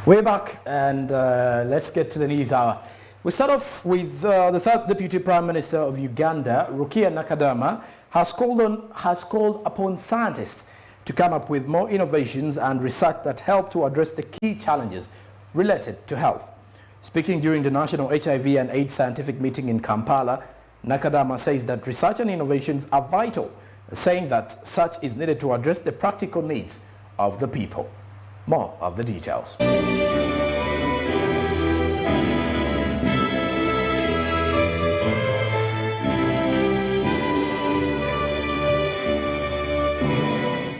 We're back, and let's get to the news hour. We start off with the third Deputy Prime Minister of Uganda, Rukia Nakadama, has called upon scientists to come up with more innovations and research that help to address the key challenges related to health. Speaking during the National HIV and AIDS Scientific Meeting in Kampala, Nakadama says that research and innovations are vital, saying that such is needed to address the practical needs of the people. More of the details.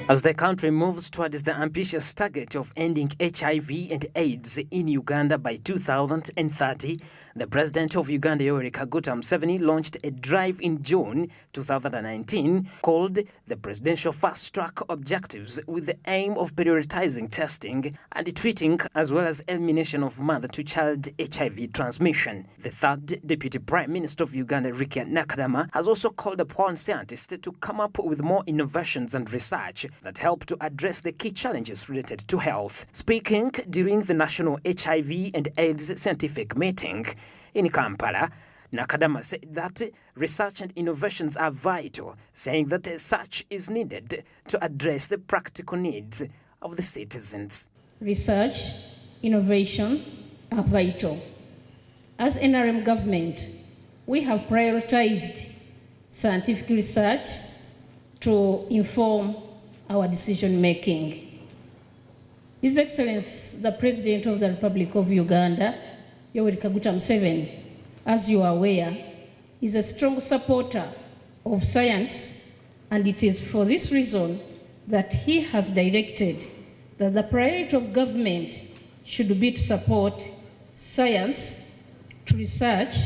As the country moves towards the ambitious target of ending HIV and AIDS in Uganda by 2030, the President of Uganda, Yoweri Kaguta Museveni, launched a drive in June 2019 called the Presidential Fast Track Objectives, with the aim of prioritizing testing and treating as well as elimination of mother-to-child HIV transmission. The third Deputy Prime Minister of Uganda, Rukia Nakadama, has also called upon scientists to come up with more innovations and research that help to address the key challenges related to health. Speaking during the National HIV and AIDS Scientific Meeting in Kampala, Nakadama said that research and innovations are vital, saying that such is needed to address the practical needs of the citizens. Research, innovation are vital. As NRM government, we have prioritized scientific research to inform our decision making. His Excellency, the President of the Republic of Uganda, Yoweri Kaguta Museveni, as you are aware, is a strong supporter of science, and it is for this reason that he has directed that the priority of government should be to support science, to research,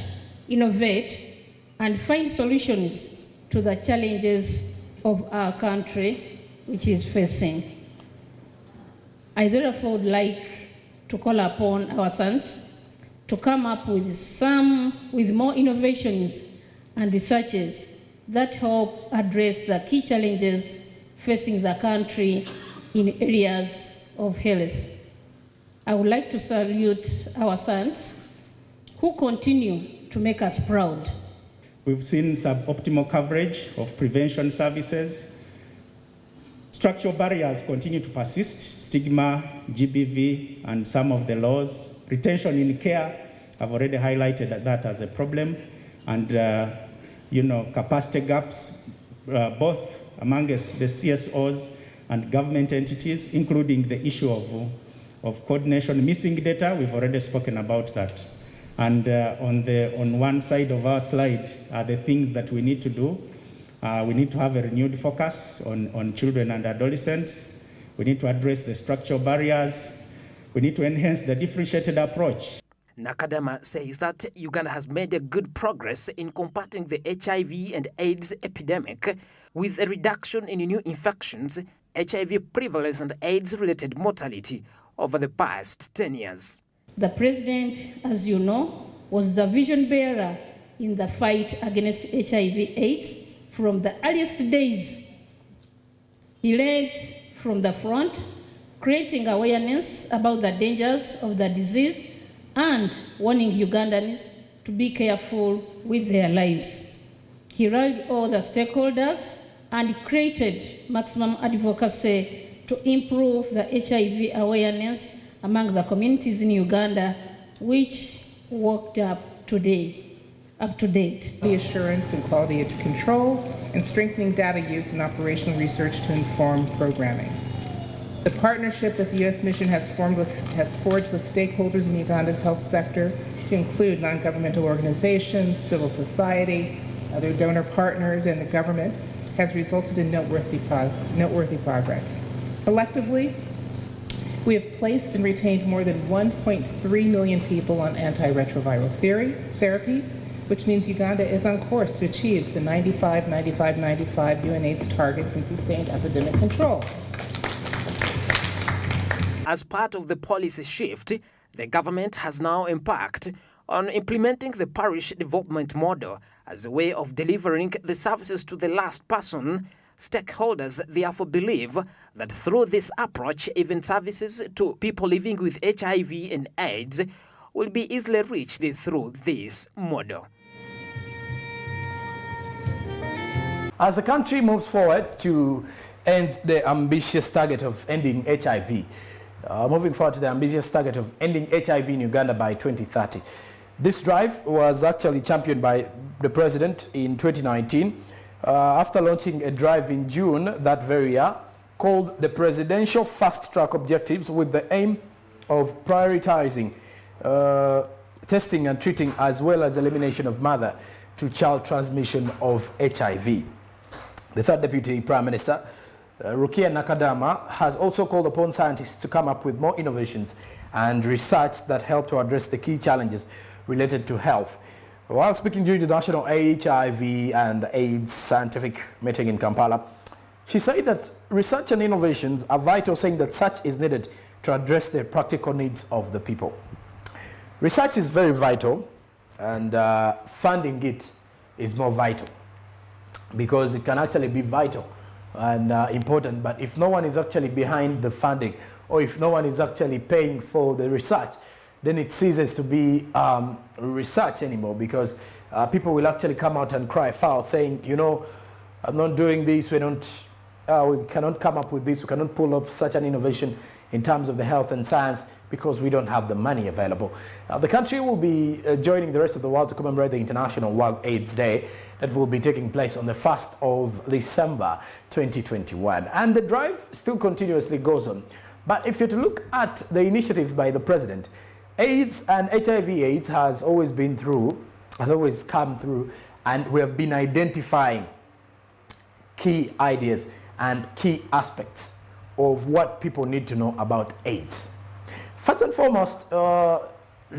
innovate, and find solutions to the challenges of our country which is facing. I therefore would like to call upon our sons to come up with more innovations and researches that help address the key challenges facing the country in areas of health. I would like to salute our sons who continue to make us proud. We've seen suboptimal coverage of prevention services. Structural barriers continue to persist, stigma, GBV, and some of the laws. Retention in care, I've already highlighted that as a problem, and capacity gaps, both amongst the CSOs and government entities, including the issue of coordination. Missing data, we've already spoken about that. And on one side of our slide are the things that we need to do. We need to have a renewed focus on children and adolescents. We need to address the structural barriers. We need to enhance the differentiated approach. Nakadama says that Uganda has made a good progress in combating the HIV and AIDS epidemic, with a reduction in new infections, HIV prevalence, and AIDS-related mortality over the past 10 years. The President, as you know, was the vision bearer in the fight against HIV/AIDS. From the earliest days, he led from the front, creating awareness about the dangers of the disease and warning Ugandans to be careful with their lives. He rallied all the stakeholders and created maximum advocacy to improve the HIV awareness among the communities in Uganda, which worked up to date. The assurance and quality of control, and strengthening data use and operational research to inform programming. The partnership that the U.S. mission has forged with stakeholders in Uganda's health sector, to include non-governmental organizations, civil society, other donor partners, and the government, has resulted in noteworthy progress. Collectively, we have placed and retained more than 1.3 million people on antiretroviral therapy, which means Uganda is on course to achieve the 95-95-95 UNAIDS targets and sustained epidemic control. As part of the policy shift, the government has now embarked on implementing the parish development model as a way of delivering the services to the last person Stakeholders therefore believe that through this approach, even services to people living with HIV and AIDS will be easily reached through this model. As the country moves forward to end the ambitious target of ending HIV, moving forward to the ambitious target of ending HIV in Uganda by 2030. This drive was actually championed by the president in 2019 after launching a drive in June that very year called the Presidential Fast Track Objectives, with the aim of prioritizing testing and treating as well as elimination of mother-to-child transmission of HIV. The third Deputy Prime Minister, Rukia Nakadama, has also called upon scientists to come up with more innovations and research that help to address the key challenges related to health. While speaking during the National HIV and AIDS scientific meeting in Kampala, she said that research and innovations are vital, saying that such is needed to address the practical needs of the people. Research is very vital, and funding it is more vital, because it can actually be vital and important, but if no one is actually behind the funding, or if no one is actually paying for the research, then it ceases to be research anymore, because people will actually come out and cry foul, saying, you know, I'm not doing this, we cannot come up with this, we cannot pull off such an innovation in terms of the health and science, because we don't have the money available. The country will be joining the rest of the world to commemorate the International World AIDS Day that will be taking place on the 1st of December 2021. And the drive still continuously goes on. But if you're to look at the initiatives by the president, AIDS and HIV/AIDS has always come through, and we have been identifying key ideas and key aspects of what people need to know about AIDS. First and foremost,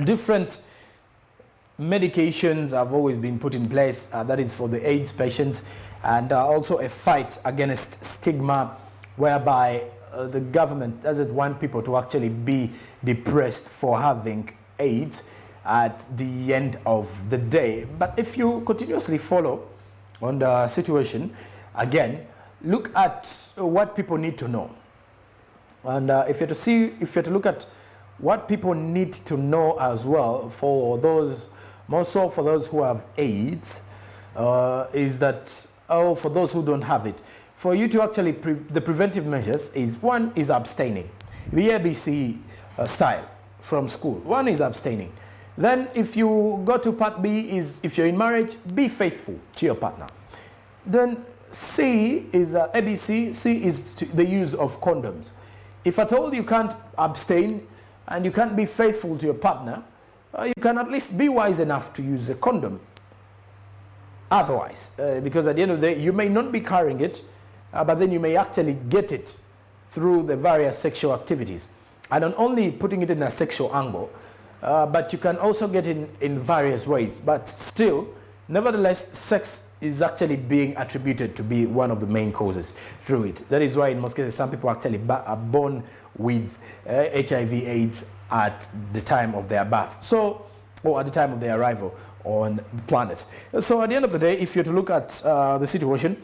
different medications have always been put in place, that is for the AIDS patients, and also a fight against stigma, whereby the government doesn't want people to actually be depressed for having AIDS at the end of the day. But if you continuously follow on the situation, again, look at what people need to know. And if you're to look at what people need to know as well, for those, more so for those who have AIDS, is that, for those who don't have it, for you to actually, the preventive measures is, one is abstaining, the ABC style from school. One is abstaining. Then if you go to part B, is if you're in marriage, be faithful to your partner. Then C is ABC, C is the use of condoms. If at all you can't abstain and you can't be faithful to your partner, you can at least be wise enough to use a condom. Otherwise, because at the end of the day, you may not be carrying it, but then you may actually get it through the various sexual activities. And not only putting it in a sexual angle, but you can also get it in various ways. But still, nevertheless, sex is actually being attributed to be one of the main causes through it. That is why in most cases, some people actually are born with HIV/AIDS at the time of their birth, or at the time of their arrival on the planet. So at the end of the day, if you're to look at the situation,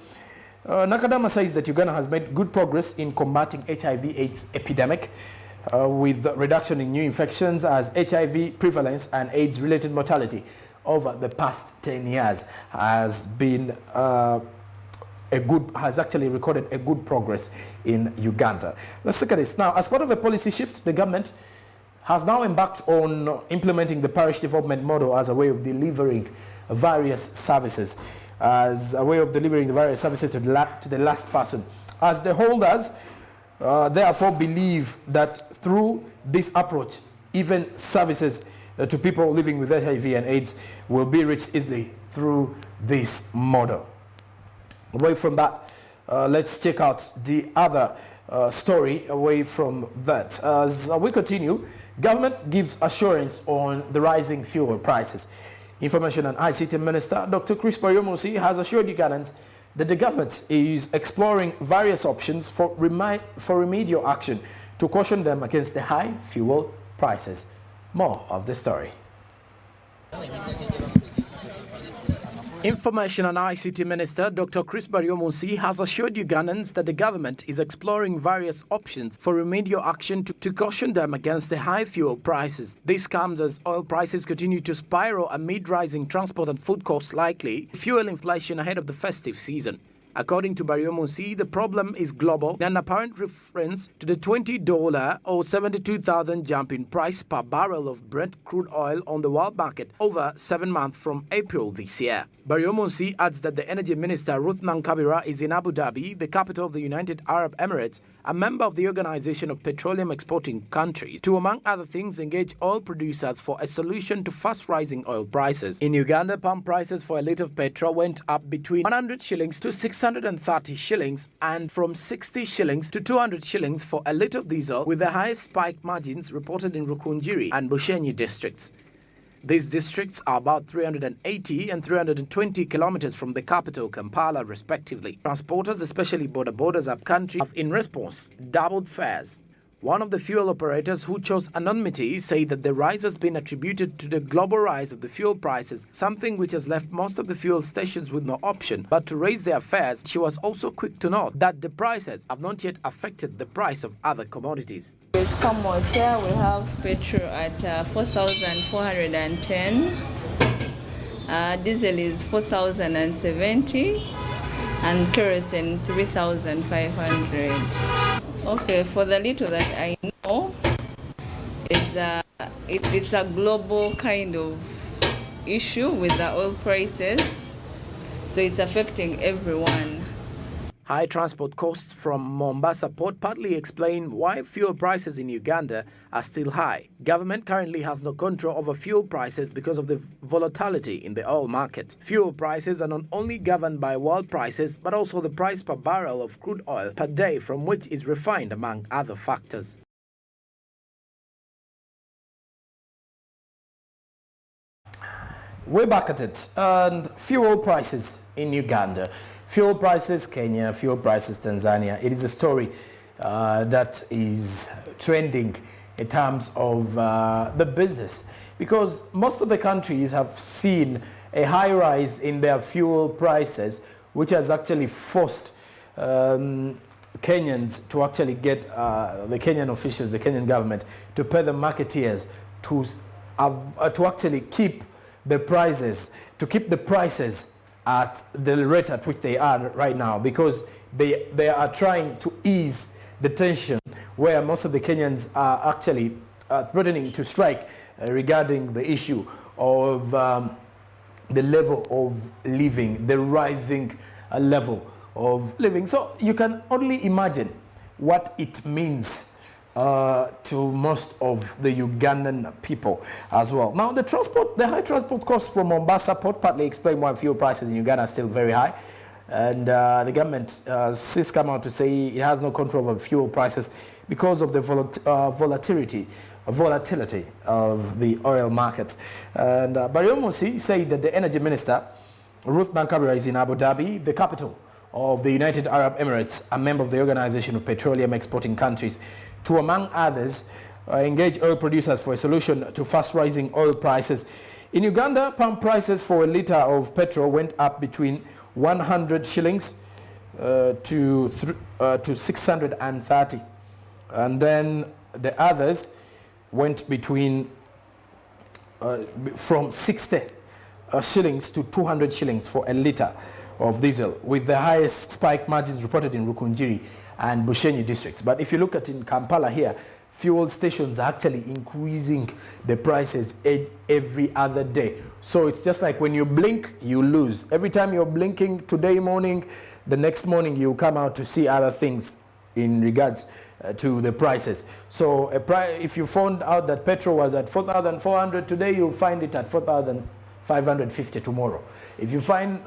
Nakadama says that Uganda has made good progress in combating HIV/AIDS epidemic, with reduction in new infections, as HIV prevalence and AIDS-related mortality over the past 10 years has been has actually recorded a good progress in Uganda. Let's look at this. Now, as part of a policy shift, the government has now embarked on implementing the parish development model as a way of delivering various services, to the last person. As the holders, therefore, believe that through this approach, even services to people living with HIV and AIDS will be reached easily through this model. Away from that, let's check out the other story away from that. As we continue, government gives assurance on the rising fuel prices. Information and ICT Minister Dr. Chris Baryomunsi has assured Ugandans that the government is exploring various options for remedial action to caution them against the high fuel prices. More of the story. Information and ICT Minister Dr. Chris Baryomunsi has assured Ugandans that the government is exploring various options for remedial action to caution them against the high fuel prices. This comes as oil prices continue to spiral amid rising transport and food costs likely to fuel inflation ahead of the festive season. According to Baryomunsi, the problem is global, an apparent reference to the $20 or 72,000 jump in price per barrel of Brent crude oil on the world market over 7 months from April this year. Baryomunsi adds that the Energy Minister Ruth Nankabira is in Abu Dhabi, the capital of the United Arab Emirates, a member of the Organization of Petroleum Exporting Countries, to, among other things, engage oil producers for a solution to fast rising oil prices. In Uganda, pump prices for a litre of petrol went up between 100 shillings to 630 shillings and from 60 shillings to 200 shillings for a litre of diesel, with the highest spike margins reported in Rukunjiri and Bushenyi districts. These districts are about 380 and 320 kilometers from the capital, Kampala, respectively. Transporters, especially border-borders upcountry, have in response doubled fares. One of the fuel operators who chose anonymity said that the rise has been attributed to the global rise of the fuel prices, something which has left most of the fuel stations with no option but to raise their fares. She was also quick to note that the prices have not yet affected the price of other commodities. With Kamocha, we have petrol at 4,410, diesel is 4,070, and kerosene 3,500. Okay, for the little that I know, it's a global kind of issue with the oil prices, so it's affecting everyone. High transport costs from Mombasa Port partly explain why fuel prices in Uganda are still high. Government currently has no control over fuel prices because of the volatility in the oil market. Fuel prices are not only governed by world prices, but also the price per barrel of crude oil per day from which is refined, among other factors. We're back at it. And fuel prices in Uganda. Fuel prices Kenya, fuel prices Tanzania. It is a story that is trending in terms of the business, because most of the countries have seen a high rise in their fuel prices, which has actually forced Kenyans to actually get the Kenyan officials, the Kenyan government, to pay the marketeers to actually keep the prices, at the rate at which they are right now, because they are trying to ease the tension where most of the Kenyans are actually threatening to strike regarding the issue of the level of living, the rising level of living. So you can only imagine what it means to most of the Ugandan people as well. Now, the high transport costs from Mombasa Port partly explain why fuel prices in Uganda are still very high. And the government has come out to say it has no control over fuel prices because of the volatility of the oil market. And Baryomunsi said that the Energy Minister, Ruth Nankabira, is in Abu Dhabi, the capital of the United Arab Emirates, a member of the Organization of Petroleum Exporting Countries, to, among others, engage oil producers for a solution to fast rising oil prices. In Uganda, pump prices for a litre of petrol went up between 100 shillings to 630. And then the others went between from 60 shillings to 200 shillings for a litre of diesel, with the highest spike margins reported in Rukunjiri and Bushenyi districts. But if you look at in Kampala here, fuel stations are actually increasing the prices every other day. So it's just like when you blink, you lose. Every time you're blinking today morning, the next morning you come out to see other things in regards to the prices. So if you found out that petrol was at 4,400 today, you'll find it at 4,550 tomorrow. If you find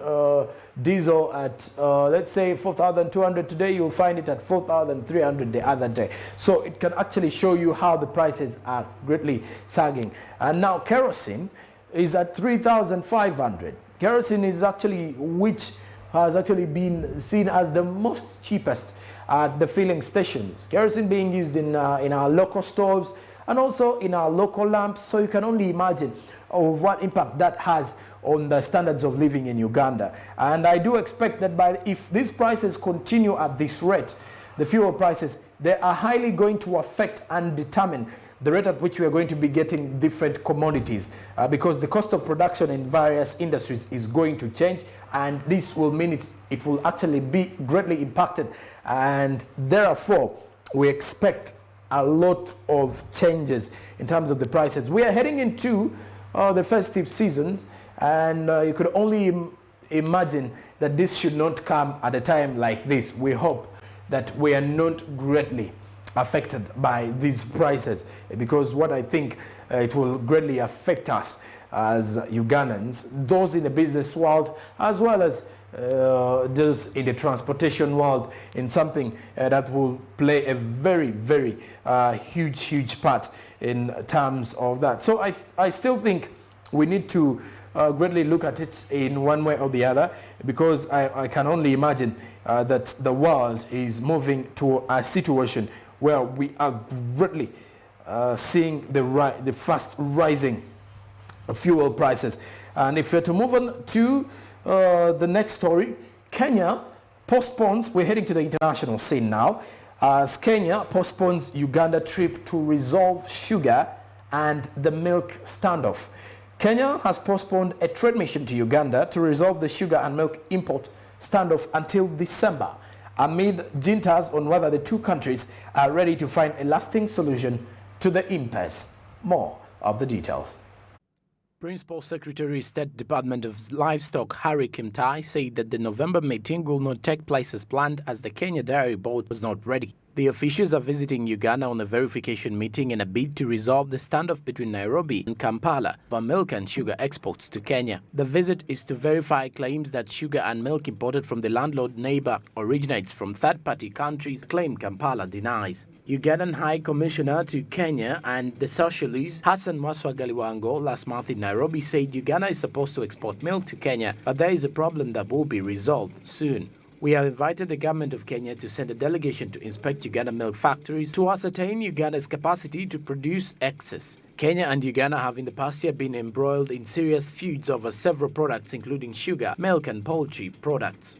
diesel at, let's say, 4,200 today, you'll find it at 4,300 the other day. So it can actually show you how the prices are greatly sagging. And now kerosene is at 3,500. Kerosene is actually, which has actually been seen as the most cheapest at the filling stations. Kerosene being used in our local stoves and also in our local lamps. So you can only imagine of what impact that has on the standards of living in Uganda. And I do expect that if these prices continue at this rate, the fuel prices, they are highly going to affect and determine the rate at which we are going to be getting different commodities, because the cost of production in various industries is going to change, and this will mean it will actually be greatly impacted, and therefore we expect a lot of changes in terms of the prices. We are heading into the festive season, and you could only imagine that this should not come at a time like this. We hope that we are not greatly affected by these prices, because what I think it will greatly affect us as Ugandans, those in the business world as well as those in the transportation world, in something that will play a very, very huge part in terms of that. So I still think we need to greatly look at it in one way or the other, because I can only imagine that the world is moving to a situation where we are greatly seeing the fast rising fuel prices. And if we're to move on to the next story, Kenya postpones, we're heading to the international scene now, as Kenya postpones Uganda trip to resolve sugar and the milk standoff. Kenya has postponed a trade mission to Uganda to resolve the sugar and milk import standoff until December, amid jintas on whether the two countries are ready to find a lasting solution to the impasse. More of the details. Principal Secretary, State Department of Livestock Harry Kimtai said that the November meeting will not take place as planned, as the Kenya Dairy Board was not ready. The officials are visiting Uganda on a verification meeting in a bid to resolve the standoff between Nairobi and Kampala for milk and sugar exports to Kenya. The visit is to verify claims that sugar and milk imported from the landlord neighbor originates from third-party countries, claim Kampala denies. Ugandan High Commissioner to Kenya and the Socialist Hassan Maswa Galiwango last month in Nairobi said Uganda is supposed to export milk to Kenya, but there is a problem that will be resolved soon. We have invited the government of Kenya to send a delegation to inspect Uganda milk factories to ascertain Uganda's capacity to produce excess. Kenya and Uganda have in the past year been embroiled in serious feuds over several products, including sugar, milk and poultry products.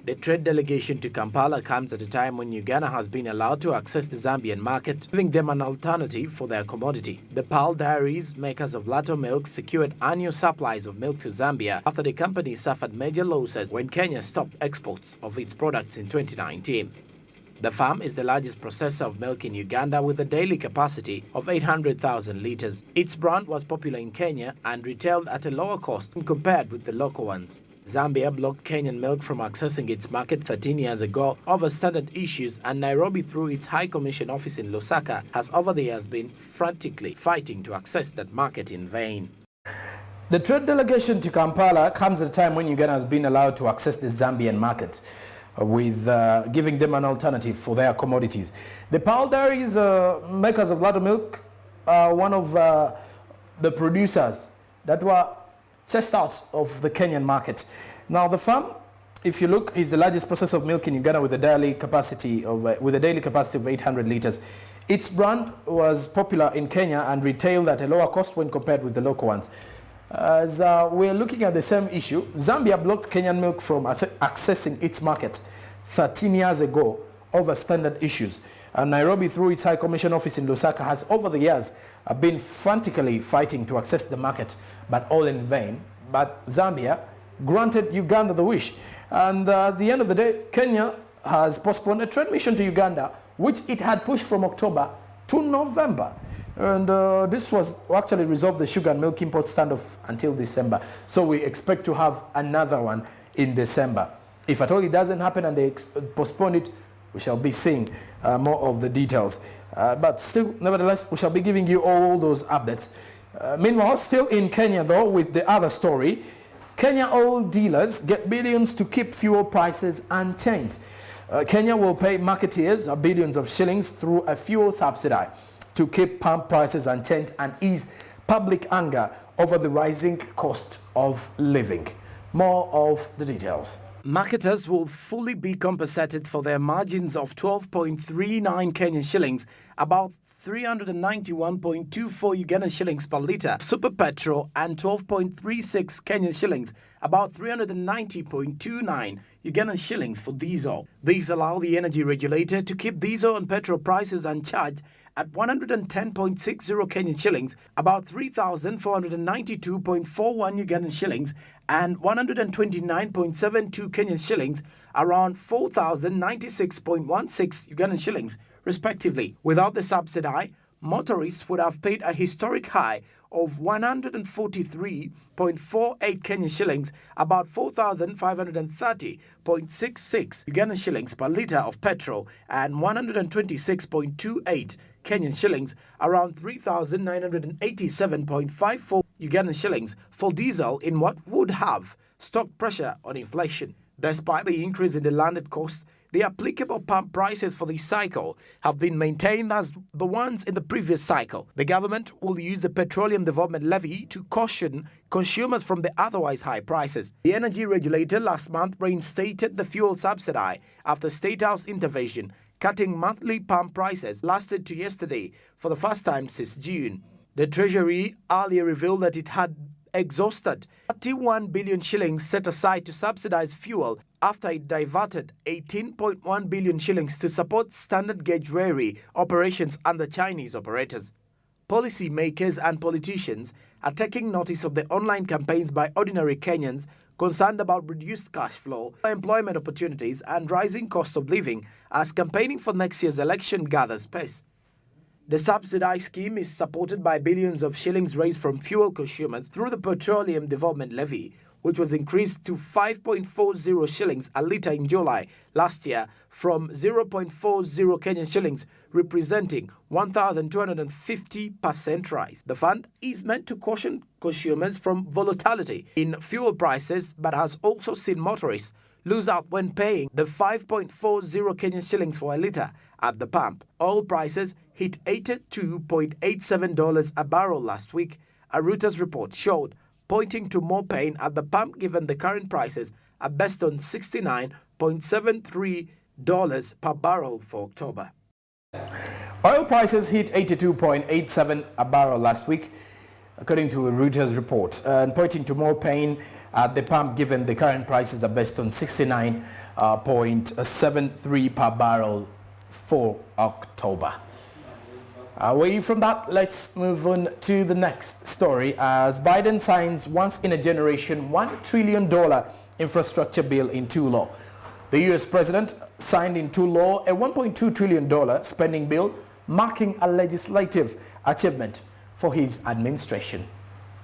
The trade delegation to Kampala comes at a time when Uganda has been allowed to access the Zambian market, giving them an alternative for their commodity. The Pearl Dairies, makers of Lato milk, secured annual supplies of milk to Zambia after the company suffered major losses when Kenya stopped exports of its products in 2019. The farm is the largest processor of milk in Uganda with a daily capacity of 800,000 litres. Its brand was popular in Kenya and retailed at a lower cost when compared with the local ones. Zambia blocked Kenyan milk from accessing its market 13 years ago over standard issues, and Nairobi, through its High Commission office in Lusaka, has over the years been frantically fighting to access that market in vain. The trade delegation to Kampala comes at a time when Uganda has been allowed to access the Zambian market, with giving them an alternative for their commodities. The Pearl Dairies, makers of Lato milk, are one of the producers that were chased out of the Kenyan market. Now the farm, if you look, is the largest processor of milk in Uganda with a daily capacity of 800 litres. Its brand was popular in Kenya and retailed at a lower cost when compared with the local ones. As we're looking at the same issue, Zambia blocked Kenyan milk from accessing its market 13 years ago over standard issues. And Nairobi, through its High Commission office in Lusaka, has over the years been frantically fighting to access the market, but all in vain. But Zambia granted Uganda the wish. And at the end of the day, Kenya has postponed a trade mission to Uganda, which it had pushed from October to November. And this was actually resolved the sugar and milk import standoff until December. So we expect to have another one in December. If at all it doesn't happen and they postpone it, we shall be seeing more of the details. But still, nevertheless, we shall be giving you all those updates. Meanwhile, still in Kenya though, with the other story, Kenya oil dealers get billions to keep fuel prices unchanged. Kenya will pay marketeers billions of shillings through a fuel subsidy to keep pump prices unchanged and ease public anger over the rising cost of living. More of the details. Marketers will fully be compensated for their margins of 12.39 Kenyan shillings, about 391.24 Ugandan shillings per litre, super petrol, and 12.36 Kenyan shillings, about 390.29 Ugandan shillings for diesel. These allow the energy regulator to keep diesel and petrol prices unchanged at 110.60 Kenyan shillings, about 3,492.41 Ugandan shillings, and 129.72 Kenyan shillings, around 4,096.16 Ugandan shillings, respectively. Without the subsidy, motorists would have paid a historic high of 143.48 Kenyan shillings, about 4,530.66 Ugandan shillings per litre of petrol, and 126.28 Kenyan shillings, around 3,987.54 Ugandan shillings for diesel in what would have stock pressure on inflation. Despite the increase in the landed cost, the applicable pump prices for this cycle have been maintained as the ones in the previous cycle. The government will use the Petroleum Development Levy to caution consumers from the otherwise high prices. The energy regulator last month reinstated the fuel subsidy after State House intervention, cutting monthly pump prices lasted to yesterday for the first time since June. The Treasury earlier revealed that it had exhausted 31 billion shillings set aside to subsidize fuel after it diverted 18.1 billion shillings to support standard gauge railway operations under Chinese operators. Policymakers and politicians are taking notice of the online campaigns by ordinary Kenyans concerned about reduced cash flow, employment opportunities, and rising cost of living as campaigning for next year's election gathers pace. The subsidized scheme is supported by billions of shillings raised from fuel consumers through the Petroleum Development Levy, which was increased to 5.40 shillings a litre in July last year from 0.40 Kenyan shillings, representing 1,250% rise. The fund is meant to caution consumers from volatility in fuel prices, but has also seen motorists lose out when paying the 5.40 Kenyan shillings for a litre at the pump. Oil prices hit $82.87 a barrel last week, a Reuters report showed, pointing to more pain at the pump given the current prices are based on $69.73 per barrel for October. Oil prices hit 82.87 a barrel last week, according to a Reuters report, and pointing to more pain at the pump given the current prices are based on 69.73 per barrel for October. Away from that, let's move on to the next story as Biden signs once-in-a-generation $1 trillion infrastructure bill into law. The U.S. president signed into law a $1.2 trillion spending bill, marking a legislative achievement for his administration.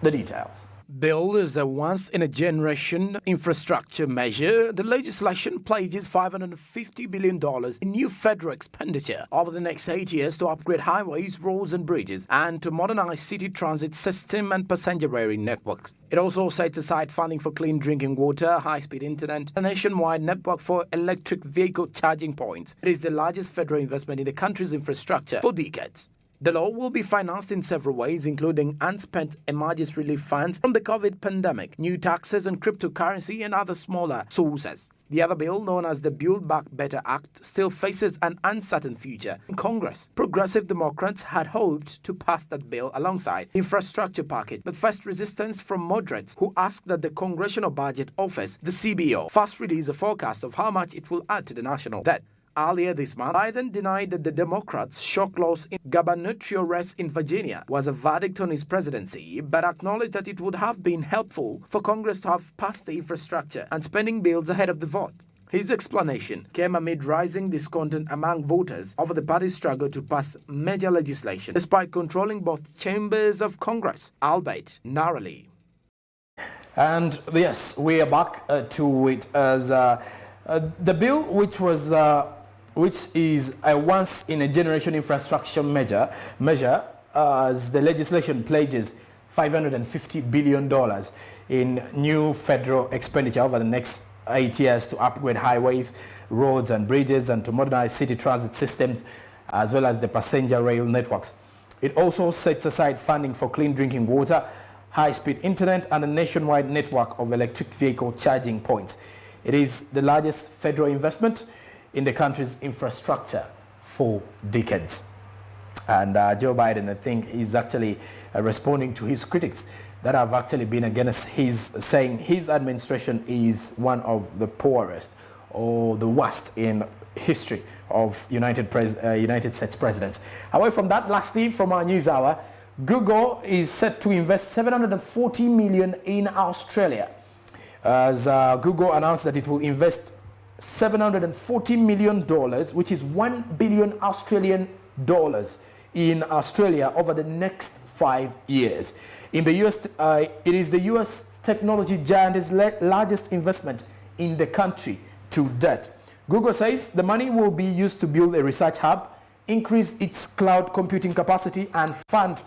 The details. Billed as a once-in-a-generation infrastructure measure, the legislation pledges $550 billion in new federal expenditure over the next 8 years to upgrade highways, roads and bridges, and to modernize city transit system and passenger rail networks. It also sets aside funding for clean drinking water, high-speed internet, a nationwide network for electric vehicle charging points. It is the largest federal investment in the country's infrastructure for decades. The law will be financed in several ways, including unspent emergency relief funds from the COVID pandemic, new taxes on cryptocurrency, and other smaller sources. The other bill, known as the Build Back Better Act, still faces an uncertain future in Congress. Progressive Democrats had hoped to pass that bill alongside the infrastructure package, but faced resistance from moderates who asked that the Congressional Budget Office, the CBO, first release a forecast of how much it will add to the national debt. Earlier this month, Biden denied that the Democrats' shock loss in gubernatorial race in Virginia was a verdict on his presidency, but acknowledged that it would have been helpful for Congress to have passed the infrastructure and spending bills ahead of the vote. His explanation came amid rising discontent among voters over the party's struggle to pass major legislation, despite controlling both chambers of Congress, albeit narrowly. And yes, we are back to it as the bill, which is a once-in-a-generation infrastructure measure, as the legislation pledges $550 billion in new federal expenditure over the next 8 years to upgrade highways, roads and bridges, and to modernize city transit systems, as well as the passenger rail networks. It also sets aside funding for clean drinking water, high-speed internet, and a nationwide network of electric vehicle charging points. It is the largest federal investment in the country's infrastructure for decades. And Joe Biden, I think, is actually responding to his critics that have actually been against his, saying his administration is one of the poorest or the worst in history of United States presidents. Away from that, lastly, from our news hour, Google is set to invest $740 million in Australia. As Google announced that it will invest $740 million, which is 1 billion Australian dollars in Australia over the next 5 years. In the US, it is the US technology giant's largest investment in the country to date. Google says the money will be used to build a research hub, increase its cloud computing capacity, and fund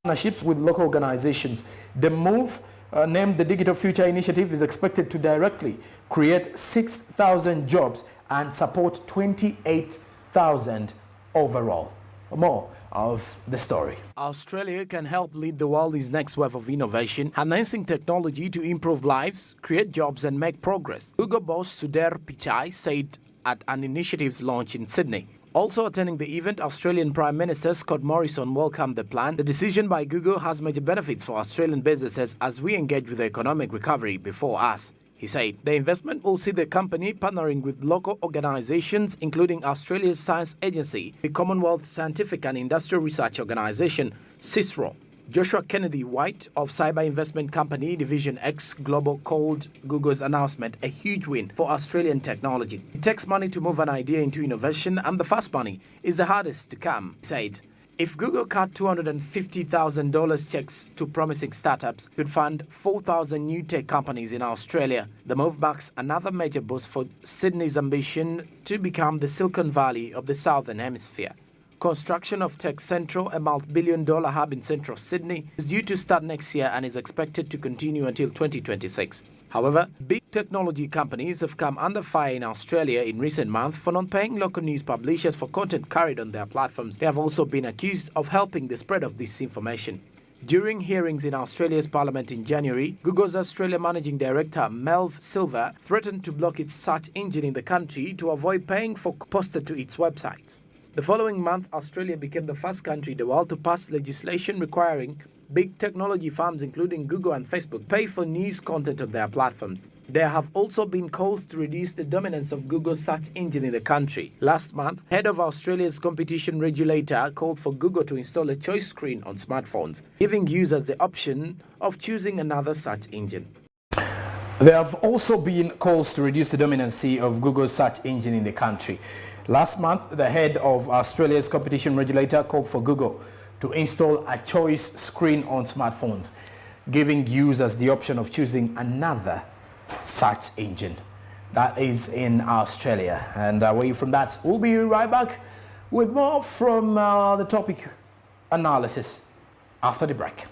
partnerships with local organizations. The move, named the Digital Future Initiative, is expected to directly create 6,000 jobs and support 28,000 overall. More of the story. Australia can help lead the world's next wave of innovation, harnessing technology to improve lives, create jobs and make progress. Google boss Sundar Pichai said at an initiative's launch in Sydney. Also attending the event, Australian Prime Minister Scott Morrison welcomed the plan. The decision by Google has major benefits for Australian businesses as we engage with the economic recovery before us. He said the investment will see the company partnering with local organizations, including Australia's science agency, the Commonwealth Scientific and Industrial Research Organisation, CISRO. Joshua Kennedy White of cyber investment company Division X Global called Google's announcement a huge win for Australian technology. It takes money to move an idea into innovation, and the fast money is the hardest to come, he said. If Google cut $250,000 checks to promising startups, it could fund 4,000 new tech companies in Australia. The move marks another major boost for Sydney's ambition to become the Silicon Valley of the Southern Hemisphere. Construction of Tech Central, a multi-billion-dollar hub in central Sydney, is due to start next year and is expected to continue until 2026. However, big technology companies have come under fire in Australia in recent months for not paying local news publishers for content carried on their platforms. They have also been accused of helping the spread of disinformation. During hearings in Australia's parliament in January, Google's Australia Managing Director Melv Silver threatened to block its search engine in the country to avoid paying for posted to its websites. The following month, Australia became the first country in the world to pass legislation requiring big technology firms including Google and Facebook pay for news content on their platforms. There have also been calls to reduce the dominance of Google's search engine in the country. Last month, head of Australia's competition regulator called for Google to install a choice screen on smartphones, giving users the option of choosing another search engine. There have also been calls to reduce the dominancy of Google's search engine in the country. Last month, the head of Australia's competition regulator called for Google to install a choice screen on smartphones, giving users the option of choosing another search engine. That is in Australia. And away from that, we'll be right back with more from the topic analysis after the break.